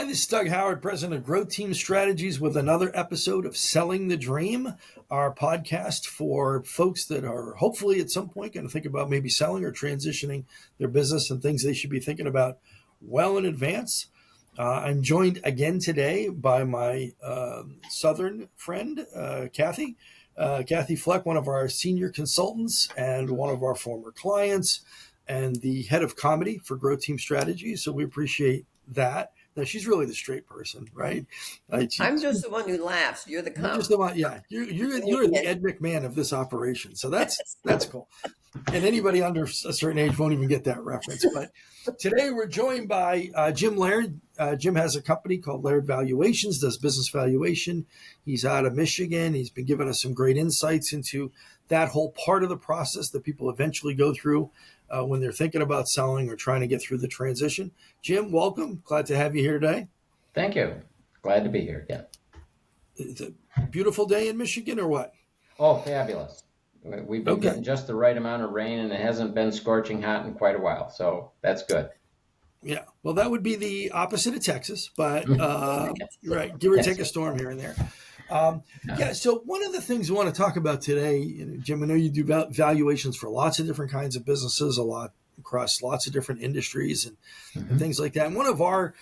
this is Doug Howard, president of Growth Team Strategies, with another episode of Selling the Dream, our podcast for folks that are hopefully at some point going to think about maybe selling or transitioning their business and things they should be thinking about well in advance. I'm joined again today by my Southern friend, Kathi. Kathi Fleck, one of our senior consultants and one of our former clients, and the head of comedy for Growth Team Strategies. So we appreciate that. Now, she's really the straight person, right? I'm just the one who laughs. You're the comic. You're just the one, yeah. You're the Ed McMahon of this operation. So that's cool. And anybody under a certain age won't even get that reference. But today we're joined by Jim Laird. Jim has a company called Laird Valuations, does business valuation. He's out of Michigan. He's been giving us some great insights into that whole part of the process that people eventually go through when they're thinking about selling or trying to get through the transition. Jim, welcome. Glad to have you here today. Thank you. Glad to be here again. It's a beautiful day in Michigan or what? Oh, fabulous. We've been getting just the right amount of rain, and it hasn't been scorching hot in quite a while. So that's good. Yeah. Well, that would be the opposite of Texas, but right. Give or take a storm here and there. Yeah. So one of the things we want to talk about today, Jim, I know you do valuations for lots of different kinds of businesses, a lot across lots of different industries and things like that. And one of our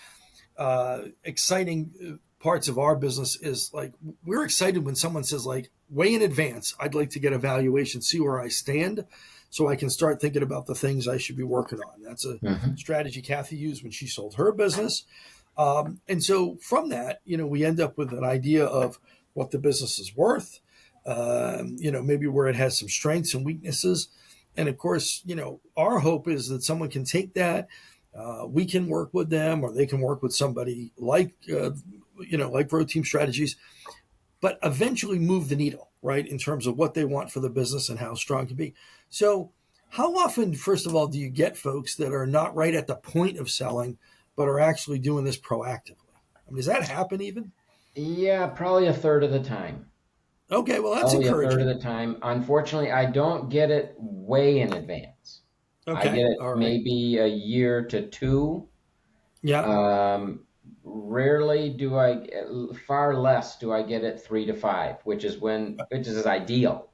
exciting parts of our business is like, we're excited when someone says like, way in advance, I'd like to get a valuation, see where I stand, so I can start thinking about the things I should be working on. That's a strategy Kathi used when she sold her business. And so from that, we end up with an idea of what the business is worth, maybe where it has some strengths and weaknesses. And of course, our hope is that someone can take that, we can work with them, or they can work with somebody like Growth Team Strategies, but eventually move the needle, right, in terms of what they want for the business and how strong it can be. So how often, first of all, do you get folks that are not right at the point of selling, but are actually doing this proactively? I mean, does that happen even? Yeah, probably a third of the time. Okay, well, that's encouraging. Probably a third of the time. Unfortunately, I don't get it way in advance. Okay, I get it right. maybe a year to two. Yeah. Rarely far less do I get it 3 to 5, which is ideal.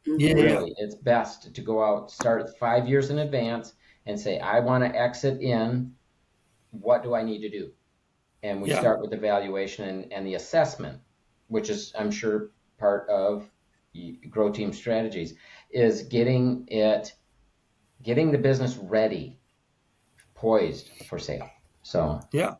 Yeah. Really, it's best to go out, start 5 years in advance and say, I want to exit in. What do I need to do? And we start with the valuation and the assessment, which is, I'm sure, part of Grow Team Strategies, is getting the business ready, poised for sale. So yeah.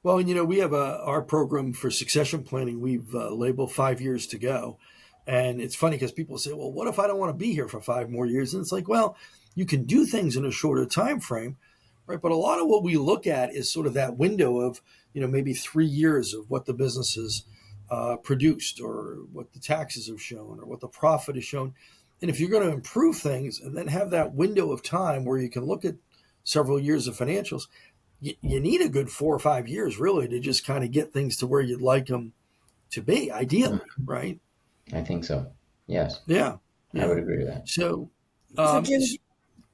Well, we have our program for succession planning. We've labeled 5 years to go. And it's funny because people say, well, what if I don't want to be here for 5 more years? And it's like, well, you can do things in a shorter time frame, right? But a lot of what we look at is sort of that window of, maybe 3 years of what the business has produced, or what the taxes have shown, or what the profit has shown. And if you're going to improve things and then have that window of time where you can look at several years of financials, you need a good 4 or 5 years really to just kind of get things to where you'd like them to be, ideally, right? I think so. Yes. Yeah. I would agree with that. So Jim,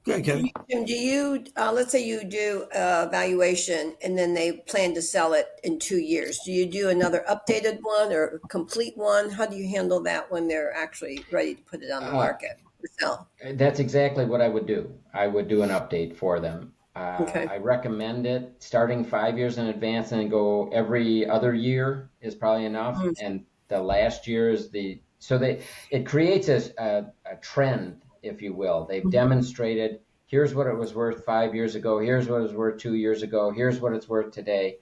go ahead, Kathi. Jim, do you, let's say you do a valuation and then they plan to sell it in 2 years. Do you do another updated one or a complete one? How do you handle that when they're actually ready to put it on the market to sell? That's exactly what I would do. I would do an update for them. Okay. I recommend it starting 5 years in advance and go every other year is probably enough. And the last year is it creates a trend, if you will. They've demonstrated, here's what it was worth 5 years ago. Here's what it was worth 2 years ago. Here's what it's worth today.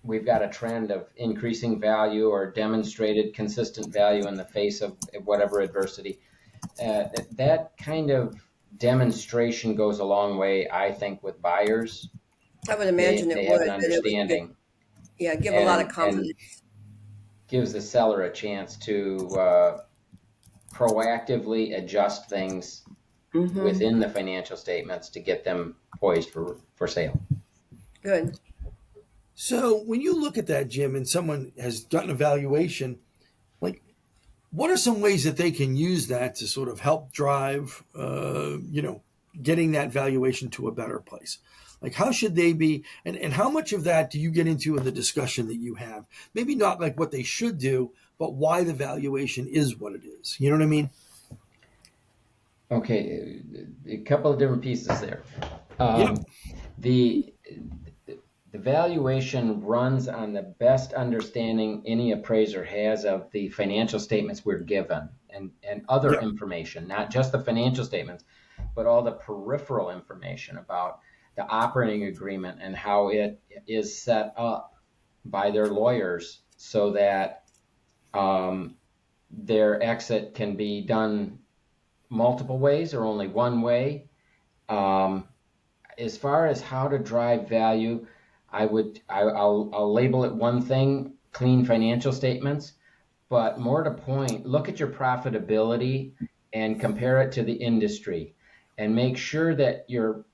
We've got a trend of increasing value or demonstrated consistent value in the face of whatever adversity. That kind of demonstration goes a long way, I think, with buyers. I would imagine they it have would. an understanding. Give a lot of confidence. Gives the seller a chance to proactively adjust things within the financial statements to get them poised for sale. Good. So when you look at that, Jim, and someone has gotten a valuation, like, what are some ways that they can use that to sort of help drive, getting that valuation to a better place? Like how should they be, and how much of that do you get into in the discussion that you have? Maybe not like what they should do, but why the valuation is what it is. You know what I mean? Okay, a couple of different pieces there. Yep. The the valuation runs on the best understanding any appraiser has of the financial statements we're given and other Yep. information, not just the financial statements, but all the peripheral information about the operating agreement and how it is set up by their lawyers so that their exit can be done multiple ways or only one way. As far as how to drive value, I'll label it one thing: clean financial statements. But more to point, look at your profitability and compare it to the industry, and make sure that you're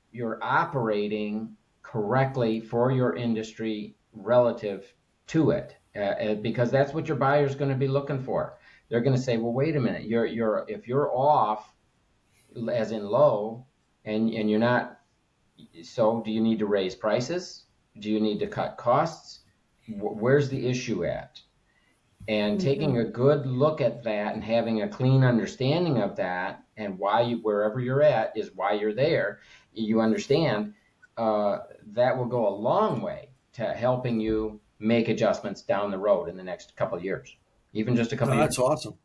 operating correctly for your industry relative to it, because that's what your buyer's going to be looking for. They're going to say, well, wait a minute, if you're off, as in low, and you're not. So do you need to raise prices? Do you need to cut costs? Where's the issue at? And taking a good look at that and having a clean understanding of that and wherever you're at is why you're there. You understand that will go a long way to helping you make adjustments down the road in the next couple of years, even just a couple No, of years. that's awesome.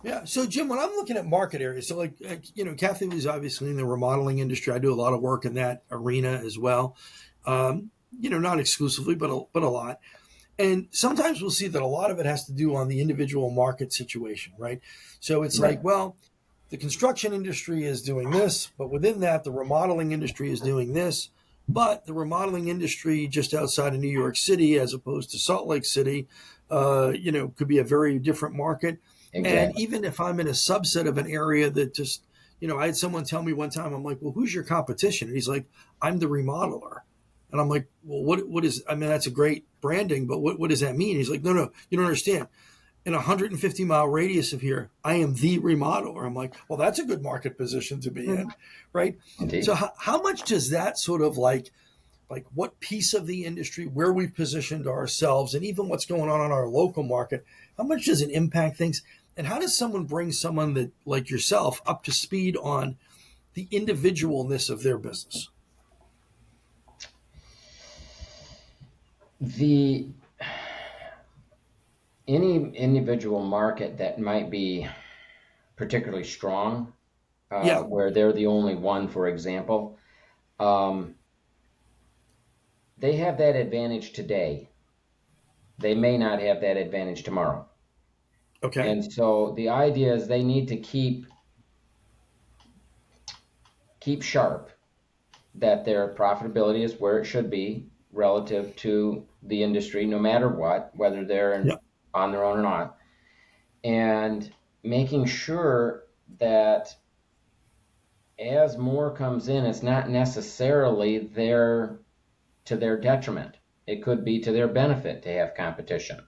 Yeah. So, Jim, when I'm looking at market areas, so Kathi was obviously in the remodeling industry. I do a lot of work in that arena as well. Not exclusively, but a lot. And sometimes we'll see that a lot of it has to do on the individual market situation, right? So it's Right. like, well, the construction industry is doing this, but within that, the remodeling industry is doing this. But the remodeling industry just outside of New York City, as opposed to Salt Lake City, could be a very different market. And Exactly. even if I'm in a subset of an area that just, I had someone tell me one time, I'm like, well, who's your competition? And he's like, I'm the remodeler. And I'm like, well, what is, I mean, that's a great branding, but what does that mean? He's like, no, you don't understand. In a 150-mile radius of here, I am the remodeler. I'm like, well, that's a good market position to be in, right? So Indeed. how much does that sort of like what piece of the industry, where we've positioned ourselves, and even what's going on in our local market, how much does it impact things? And how does someone bring someone that like yourself up to speed on the individualness of their business? The Any individual market that might be particularly strong, Yeah. where they're the only one, for example, um, they have that advantage today. They may not have that advantage tomorrow. Okay. And so the idea is they need to keep sharp, that their profitability is where it should be relative to the industry, no matter what, whether they're Yeah. on their own or not, and making sure that as more comes in, it's not necessarily to their detriment. It could be to their benefit to have competition,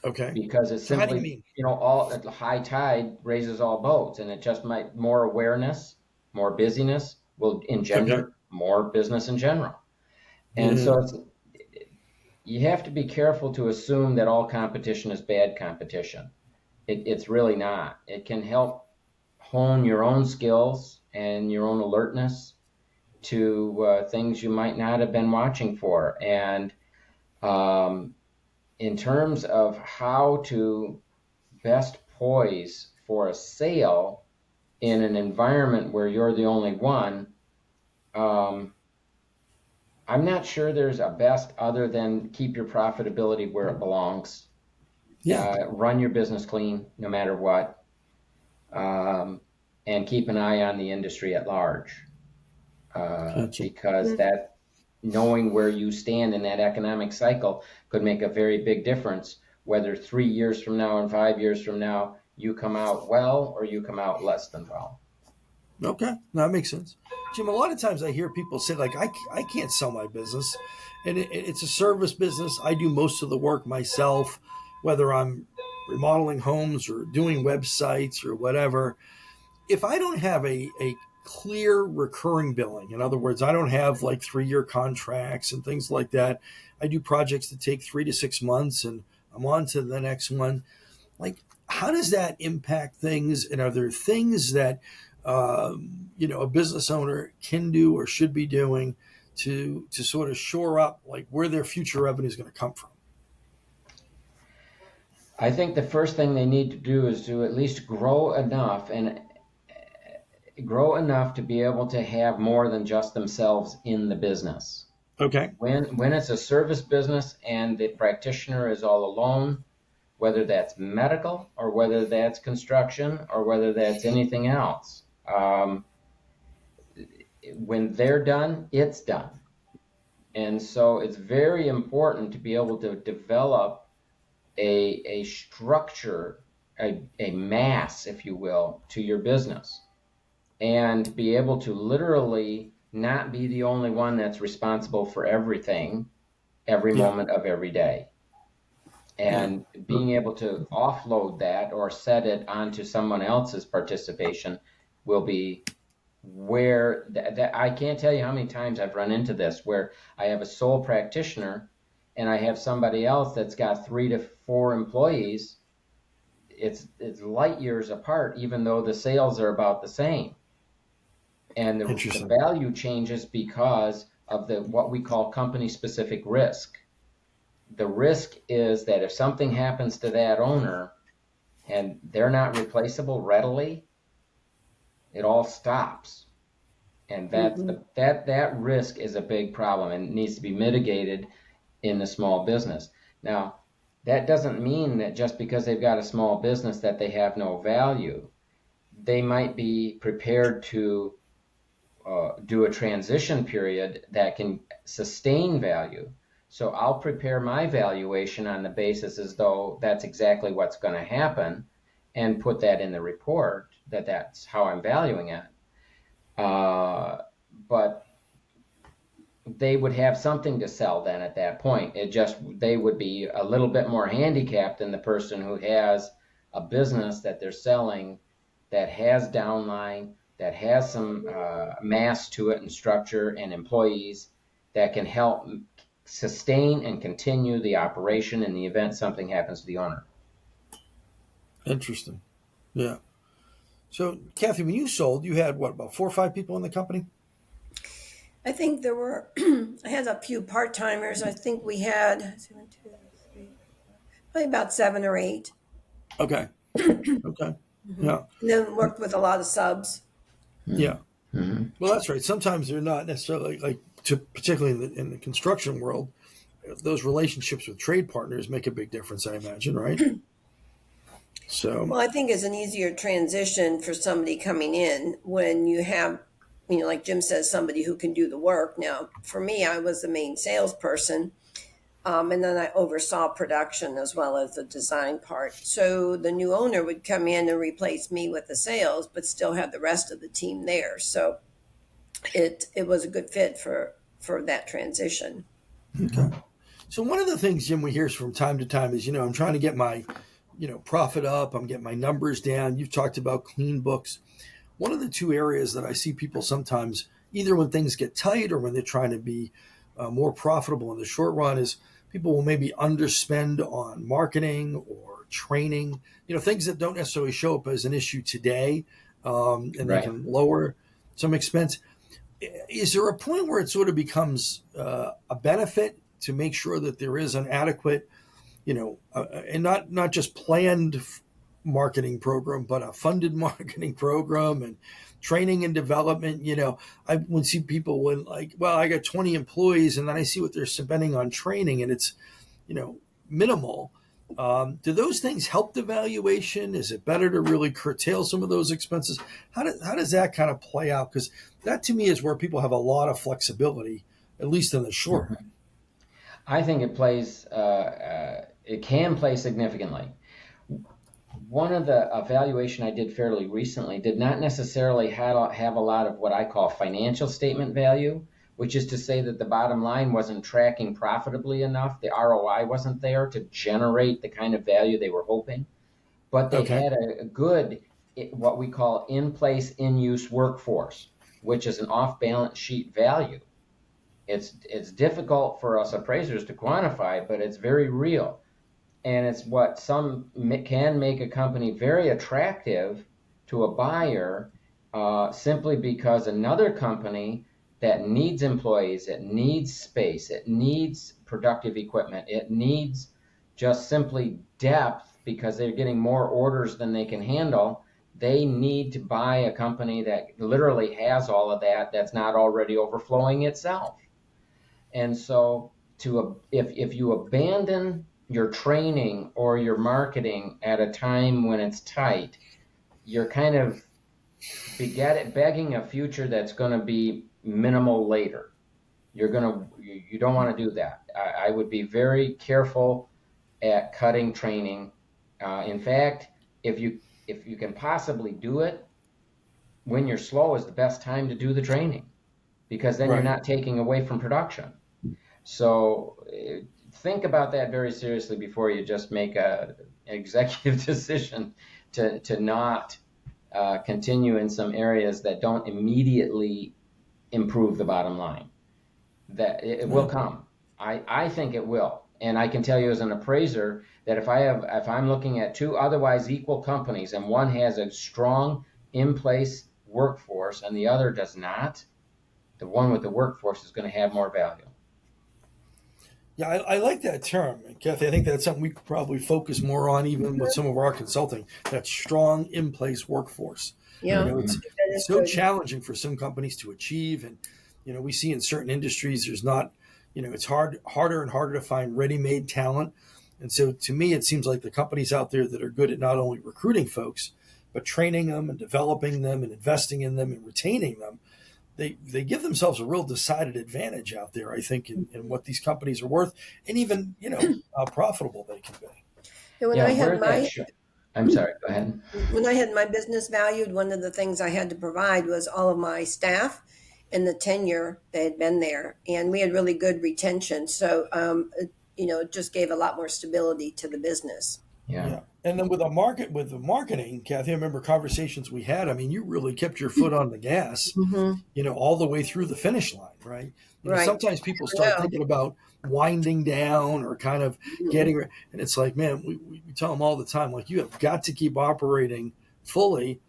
Okay. because it's So how do you simply, mean? all at the high tide raises all boats, and it just might more awareness, more busyness will Okay. engender more business in general. And Yeah. so you have to be careful to assume that all competition is bad competition. It's really not. It can help hone your own skills and your own alertness to things you might not have been watching for. And in terms of how to best poise for a sale in an environment where you're the only one, um, I'm not sure there's a best other than keep your profitability where it belongs. Yeah. Run your business clean no matter what, and keep an eye on the industry at large, Gotcha. because that knowing where you stand in that economic cycle could make a very big difference, whether 3 years from now and 5 years from now you come out well or you come out less than well. Okay. No, that makes sense. Jim, a lot of times I hear people say, like, I can't sell my business. And it's a service business. I do most of the work myself, whether I'm remodeling homes or doing websites or whatever. If I don't have a clear recurring billing. In other words, I don't have like 3-year contracts and things like that. I do projects that take 3 to 6 months and I'm on to the next one. Like, how does that impact things? And are there things that, a business owner can do or should be doing to sort of shore up like where their future revenue is going to come from? I think the first thing they need to do is to at least grow enough to be able to have more than just themselves in the business. Okay. When it's a service business and the practitioner is all alone, whether that's medical or whether that's construction or whether that's anything else, when they're done, it's done. And so it's very important to be able to develop a structure, a mass, if you will, to your business, and be able to literally not be the only one that's responsible for everything every moment of every day. And being able to offload that or set it onto someone else's participation will be where that I can't tell you how many times I've run into this, where I have a sole practitioner and I have somebody else that's got 3 to 4 employees. It's light years apart, even though the sales are about the same. And the value changes because of what we call company specific risk. The risk is that if something happens to that owner and they're not replaceable readily, it all stops. And that risk is a big problem and needs to be mitigated in the small business. Now, that doesn't mean that just because they've got a small business that they have no value. They might be prepared to do a transition period that can sustain value. So I'll prepare my valuation on the basis as though that's exactly what's going to happen and put that in the report that that's how I'm valuing it. But they would have something to sell then at that point. They would be a little bit more handicapped than the person who has a business that they're selling that has downline, that has some mass to it and structure and employees that can help sustain and continue the operation in the event something happens to the owner. Interesting. Yeah. So, Kathi, when you sold, you had what, about 4 or 5 people in the company? I think there were, I had a few part-timers. I think we had 1, 2, 3, probably about 7 or 8. Okay. Okay. Yeah. And then worked with a lot of subs. Yeah. Well, that's right. Sometimes they're not necessarily particularly in the construction world, those relationships with trade partners make a big difference, I imagine, right? So, well, I think it's an easier transition for somebody coming in when you have, like Jim says, somebody who can do the work. Now, for me, I was the main salesperson, and then I oversaw production as well as the design part. So the new owner would come in and replace me with the sales, but still have the rest of the team there. So it was a good fit for that transition. Okay. So one of the things, Jim, we hear from time to time is, I'm trying to get my, profit up. I'm getting my numbers down. You've talked about clean books. One of the 2 areas that I see people sometimes, either when things get tight or when they're trying to be more profitable in the short run, is people will maybe underspend on marketing or training, things that don't necessarily show up as an issue today, and they can lower some expense. Is there a point where it sort of becomes a benefit to make sure that there is an adequate, and not just planned marketing program, but a funded marketing program and training and development? I would see people when I got 20 employees and then I see what they're spending on training and it's, minimal. Do those things help the valuation? Is it better to really curtail some of those expenses? How does that kind of play out? Because that to me is where people have a lot of flexibility, at least in the short run. I think it can play significantly. One of the evaluation I did fairly recently did not necessarily have a lot of what I call financial statement value, which is to say that the bottom line wasn't tracking profitably enough. The ROI wasn't there to generate the kind of value they were hoping. But they had a good, what we call in-place, in-use workforce. which is an off-balance sheet value. It's difficult for us appraisers to quantify, but it's very real. And it's what can make a company very attractive to a buyer, simply because another company that needs employees, it needs space, it needs productive equipment, it needs just simply depth because they're getting more orders than they can handle. They need to buy a company that literally has all of that, that's not already overflowing itself. And so if you abandon your training or your marketing at a time when it's tight, you're kind of begging a future that's going to be minimal later. You don't want to do that. I would be very careful at cutting training. In fact, if you can possibly do it, when you're slow is the best time to do the training, because then you're not taking away from production. So think about that very seriously before you just make an executive decision to not continue in some areas that don't immediately improve the bottom line. That it will come. I think it will. And I can tell you as an appraiser that if I'm looking at two otherwise equal companies and one has a strong in-place workforce and the other does not, the one with the workforce is going to have more value. Yeah, I like that term, Kathi. I think that's something we could probably focus more on, even with some of our consulting. That strong in-place workforce. Yeah, it's so challenging for some companies to achieve, and we see in certain industries there's not, it's harder and harder to find ready-made talent. And so, to me, it seems like the companies out there that are good at not only recruiting folks, but training them and developing them and investing in them and retaining them, they give themselves a real decided advantage out there, I think, in what these companies are worth, and even how profitable they can be. I'm sorry, go ahead. When I had my business valued, one of the things I had to provide was all of my staff and the tenure that had been there, and we had really good retention. So it just gave a lot more stability to the business. Yeah. And then with the marketing, Kathi, I remember conversations we had. I mean, you really kept your foot on the gas, all the way through the finish line, right? Sometimes people start thinking about winding down or kind of getting, and it's like, man, we tell them all the time, like, you have got to keep operating fully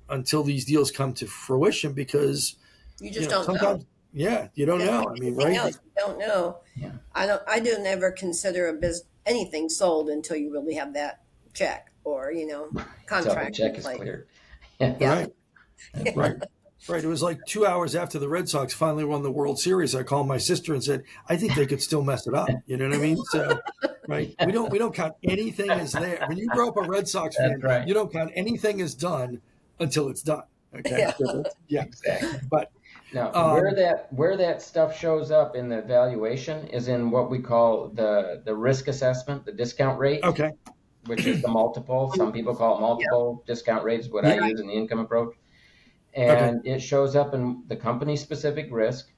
until these deals come to fruition, because you just don't know. Yeah, you don't know. I mean, right? You don't know. Yeah. I don't ever consider anything sold until you really have that check or contract. So the check is cleared. Yeah. Right. It was like 2 hours after the Red Sox finally won the World Series. I called my sister and said, I think they could still mess it up. You know what I mean? So, right. We don't count anything as there. When you grow up a Red Sox fan, you don't count anything as done until it's done. Okay. Yeah. Exactly. But now, where that stuff shows up in the valuation is in what we call the risk assessment, the discount rate. Okay. Which is the multiple. Some people call it multiple discount rates, what I use in the income approach. And it shows up in the company specific risk.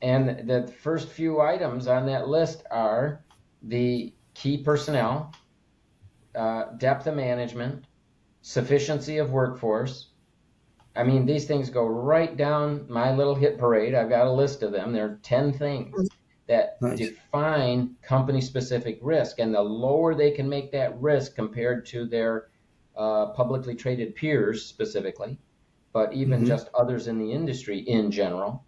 And the first few items on that list are the key personnel, depth of management, sufficiency of workforce. I mean, these things go right down my little hit parade. I've got a list of them. There are 10 things that define company-specific risk. And the lower they can make that risk compared to their publicly traded peers specifically, but even just others in the industry in general,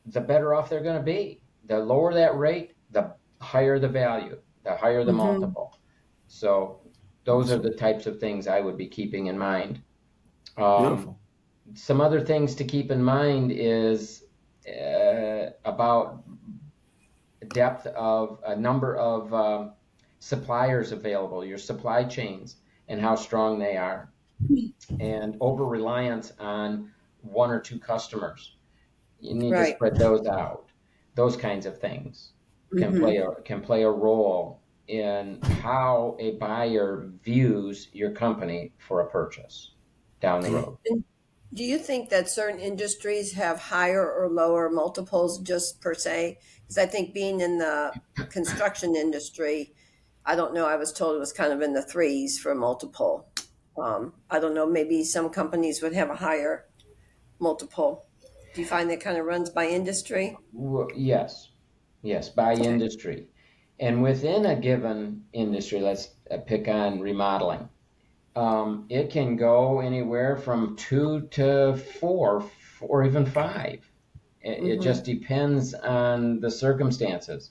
the better off they're going to be. The lower that rate, the higher the value, the higher the multiple. So those are the types of things I would be keeping in mind. Beautiful. Some other things to keep in mind is about depth of a number of suppliers available, your supply chains, and how strong they are, and over-reliance on one or two customers. You need to spread those out. Those kinds of things can play a role in how a buyer views your company for a purchase down the road. Do you think that certain industries have higher or lower multiples just per se? Because I think being in the construction industry, I don't know, I was told it was kind of in the 3s for multiple. I don't know, maybe some companies would have a higher multiple. Do you find that kind of runs by industry? Yes, yes, by industry. And within a given industry, let's pick on remodeling. It can go anywhere from 2 to 4, or even 5. It just depends on the circumstances.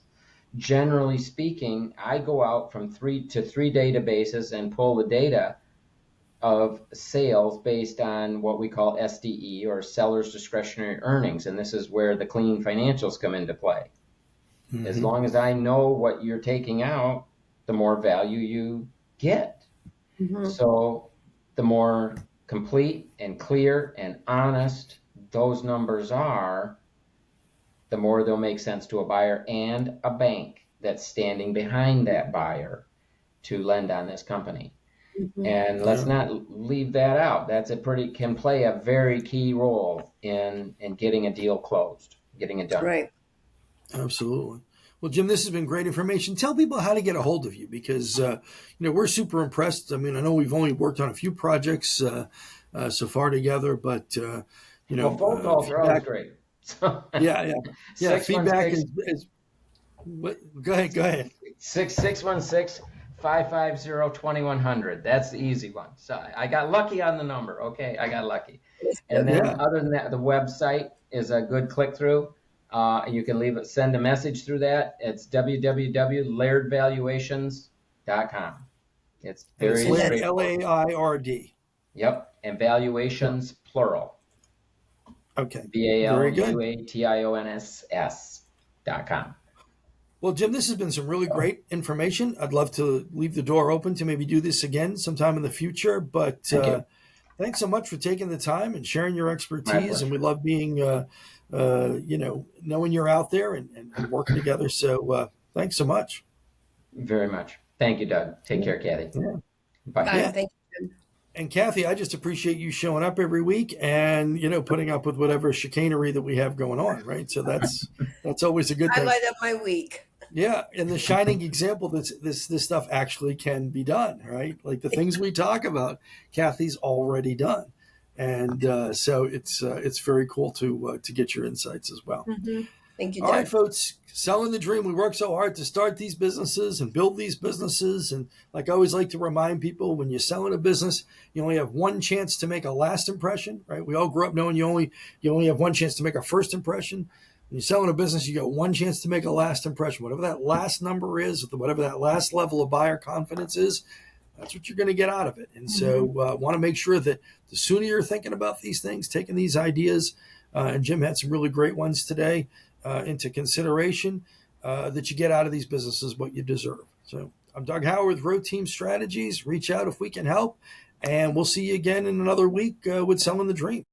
Generally speaking, I go out from 3 databases and pull the data of sales based on what we call SDE, or seller's discretionary earnings. And this is where the clean financials come into play. As long as I know what you're taking out, the more value you get. So the more complete and clear and honest those numbers are, the more they'll make sense to a buyer and a bank that's standing behind that buyer to lend on this company. And let's not leave that out. Can play a very key role in getting a deal closed, getting it done. Right. Absolutely. Well, Jim, this has been great information. Tell people how to get a hold of you, because we're super impressed. I mean, I know we've only worked on a few projects so far together, but Well, phone calls are always great. yeah. Feedback is. Go ahead. 616-550-2100. That's the easy one. So I got lucky on the number. Okay, I got lucky. And then other than that, the website is a good click through. You can send a message through that. It's www.lairdvaluations.com. It's very straightforward. Laird. Yep, and valuations plural. Okay. VALUATIONSS.com. Well, Jim, this has been some really great information. I'd love to leave the door open to maybe do this again sometime in the future. But thanks so much for taking the time and sharing your expertise. And we love being, knowing you're out there and working together. So thanks so much. Very much. Thank you, Doug. Take care, Kathi. Yeah. Bye. Thank you. And Kathi, I just appreciate you showing up every week and, putting up with whatever chicanery that we have going on, right? So that's always a good thing. I light up my week. Yeah, and the shining example that this stuff actually can be done, right? Like the things we talk about, Kathy's already done, and so it's very cool to get your insights as well. Thank you, All Doug. right, folks, selling the dream. We work so hard to start these businesses and build these businesses, and like I always like to remind people, when you're selling a business, you only have one chance to make a last impression, right? We all grew up knowing you only have one chance to make a first impression. When you're selling a business, you got one chance to make a last impression. Whatever that last number is, whatever that last level of buyer confidence is, that's what you're going to get out of it. And so want to make sure that the sooner you're thinking about these things, taking these ideas, and Jim had some really great ones today, into consideration, that you get out of these businesses what you deserve. So I'm Doug Howard with Road Team Strategies. Reach out if we can help. And we'll see you again in another week with Selling the Dream.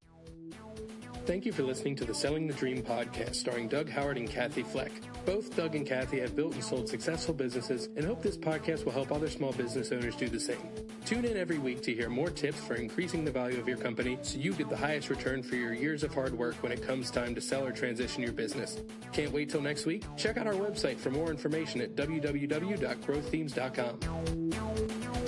Thank you for listening to the Selling the Dream podcast, starring Doug Howard and Kathi Fleck. Both Doug and Kathi have built and sold successful businesses and hope this podcast will help other small business owners do the same. Tune in every week to hear more tips for increasing the value of your company so you get the highest return for your years of hard work when it comes time to sell or transition your business. Can't wait till next week? Check out our website for more information at www.growththemes.com.